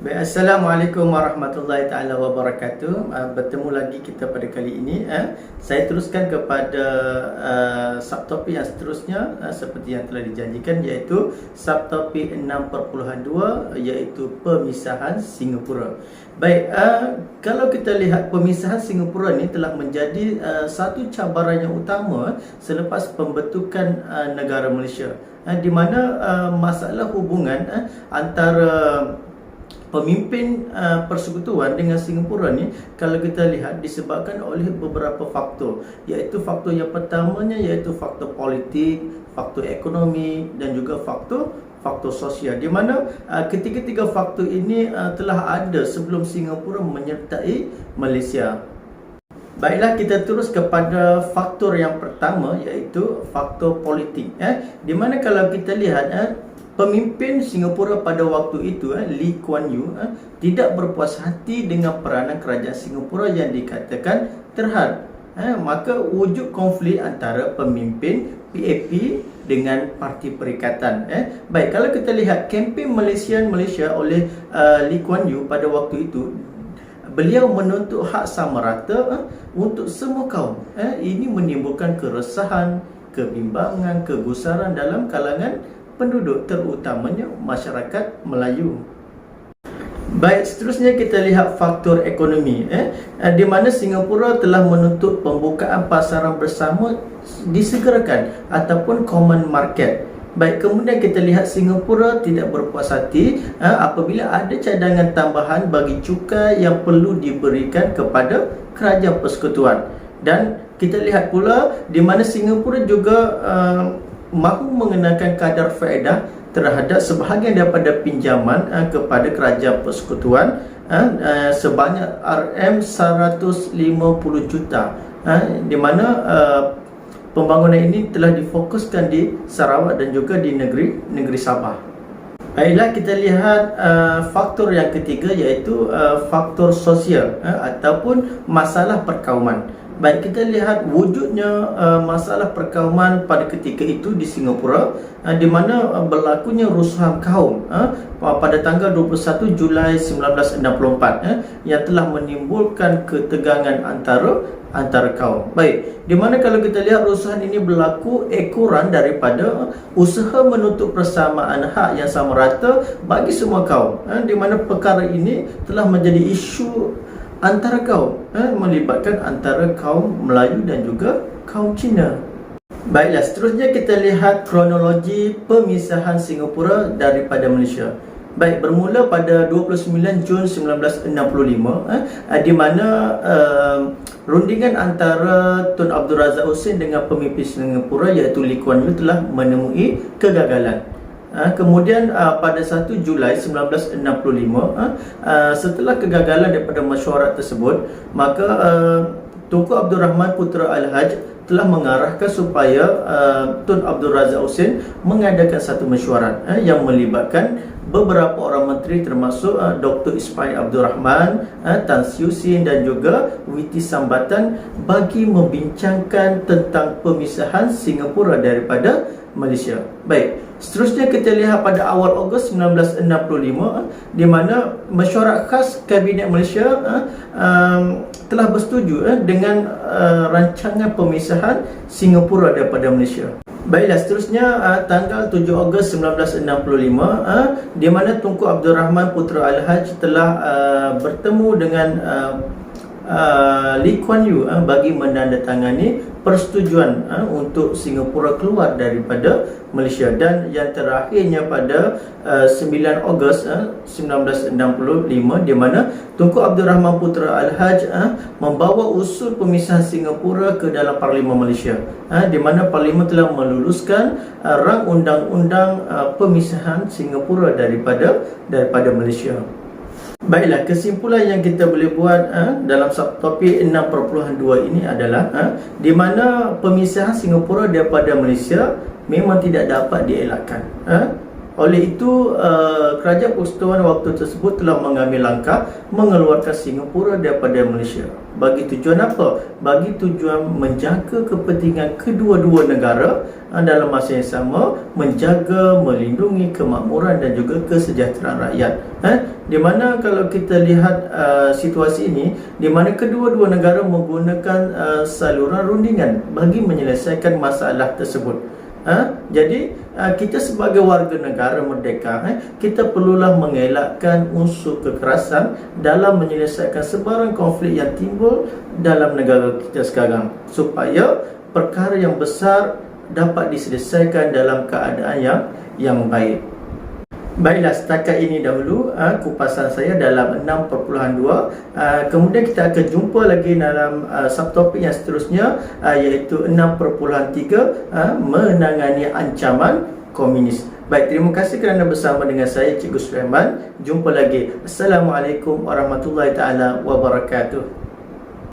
Baik, Assalamualaikum warahmatullahi taala wabarakatuh. Bertemu lagi kita pada kali ini. Saya teruskan kepada subtopik yang seterusnya, seperti yang telah dijanjikan, iaitu subtopik 6.2, iaitu pemisahan Singapura. Baik, kalau kita lihat pemisahan Singapura ini telah menjadi satu cabaran yang utama selepas pembentukan negara Malaysia, di mana masalah hubungan antara pemimpin persekutuan dengan Singapura ni, kalau kita lihat, disebabkan oleh beberapa faktor, iaitu faktor yang pertamanya iaitu faktor politik, faktor ekonomi dan juga faktor sosial, di mana ketiga-tiga faktor ini telah ada sebelum Singapura menyertai Malaysia. Baiklah, kita terus kepada faktor yang pertama, iaitu faktor politik, di mana kalau kita lihat pemimpin Singapura pada waktu itu, Lee Kuan Yew, tidak berpuas hati dengan peranan kerajaan Singapura yang dikatakan terhad. Maka wujud konflik antara pemimpin PAP dengan Parti Perikatan. Baik, kalau kita lihat kempen Malaysia oleh Lee Kuan Yew pada waktu itu, beliau menuntut hak sama rata untuk semua kaum. Ini menimbulkan keresahan, kebimbangan, kegusaran dalam kalangan penduduk, terutamanya masyarakat Melayu. Baik, seterusnya kita lihat faktor ekonomi, di mana Singapura telah menuntut pembukaan pasaran bersama disegerakan ataupun common market. Baik, kemudian kita lihat Singapura tidak berpuas hati apabila ada cadangan tambahan bagi cukai yang perlu diberikan kepada kerajaan persekutuan. Dan kita lihat pula di mana Singapura juga mahu mengenakan kadar faedah terhadap sebahagian daripada pinjaman kepada kerajaan persekutuan sebanyak RM150 juta, di mana pembangunan ini telah difokuskan di Sarawak dan juga di negeri Sabah. Baiklah, kita lihat faktor yang ketiga, iaitu faktor sosial ataupun masalah perkauman. Baik, kita lihat wujudnya masalah perkauman pada ketika itu di Singapura, di mana berlakunya rusuhan kaum pada tanggal 21 Julai 1964 yang telah menimbulkan ketegangan antara kaum. Baik, di mana kalau kita lihat rusuhan ini berlaku ekoran daripada usaha menuntut persamaan hak yang sama rata bagi semua kaum, di mana perkara ini telah menjadi isu antara kaum, melibatkan antara kaum Melayu dan juga kaum Cina. Baiklah, seterusnya kita lihat kronologi pemisahan Singapura daripada Malaysia. Baik, bermula pada 29 Jun 1965, di mana rundingan antara Tun Abdul Razak Husin dengan pemimpin Singapura iaitu Lee Kuan Yew telah menemui kegagalan. Kemudian pada 1 Julai 1965, setelah kegagalan daripada mesyuarat tersebut, maka Tunku Abdul Rahman Putra Al-Haj telah mengarahkan supaya Tun Abdul Razak Husin mengadakan satu mesyuarat yang melibatkan beberapa orang menteri, termasuk Dr. Ismail Abdul Rahman, Tan Siew Sin dan juga Witi Sambatan, bagi membincangkan tentang pemisahan Singapura daripada Malaysia. Baik, seterusnya kita lihat pada awal Ogos 1965, di mana mesyuarat khas Kabinet Malaysia telah bersetuju dengan rancangan pemisahan Singapura daripada Malaysia. Baiklah, seterusnya tanggal 7 Ogos 1965, di mana Tunku Abdul Rahman Putra Al-Haj telah bertemu dengan Lee Kuan Yew bagi menandatangani persetujuan untuk Singapura keluar daripada Malaysia. Dan yang terakhirnya pada 9 Ogos 1965, di mana Tunku Abdul Rahman Putra Al-Haj membawa usul pemisahan Singapura ke dalam Parlimen Malaysia, di mana Parlimen telah meluluskan rang undang-undang pemisahan Singapura daripada Malaysia. Baiklah, kesimpulan yang kita boleh buat dalam subtopik 6.2 ini adalah di mana pemisahan Singapura daripada Malaysia memang tidak dapat dielakkan. Oleh itu, Kerajaan Persekutuan waktu tersebut telah mengambil langkah mengeluarkan Singapura daripada Malaysia. Bagi tujuan apa? Bagi tujuan menjaga kepentingan kedua-dua negara dalam masa yang sama, menjaga, melindungi kemakmuran dan juga kesejahteraan rakyat. Di mana kalau kita lihat situasi ini, di mana kedua-dua negara menggunakan saluran rundingan bagi menyelesaikan masalah tersebut. Jadi kita sebagai warga negara merdeka, kita perlulah mengelakkan unsur kekerasan dalam menyelesaikan sebarang konflik yang timbul dalam negara kita sekarang, supaya perkara yang besar dapat diselesaikan dalam keadaan yang baik. Baiklah, setakat ini dahulu kupasan saya dalam 6.2. Kemudian kita akan jumpa lagi dalam subtopik yang seterusnya, iaitu 6.3, menangani ancaman komunis. Baik, terima kasih kerana bersama dengan saya, Cikgu Sulaiman. Jumpa lagi. Assalamualaikum warahmatullahi taala wabarakatuh.